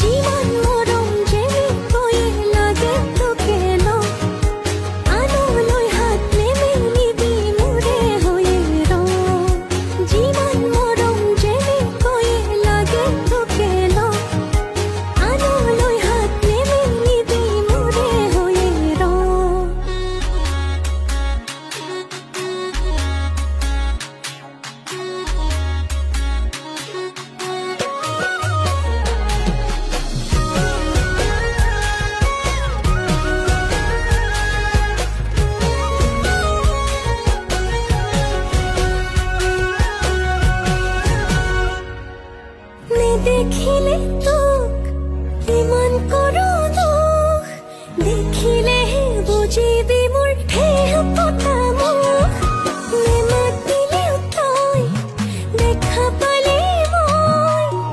জীবন মরম যেমি কয়ে লাগে তোকে লো আনো লই হাত নেমে নিবি মুরে হয়ে র জীবন মরম যেমি কয়ে লাগে তোকে লো আনো লই হাত নেমে নিবি মুরে হয়ে র দেখিলে তোক ইমান করো দুখ দেখিলে বুঝিবি।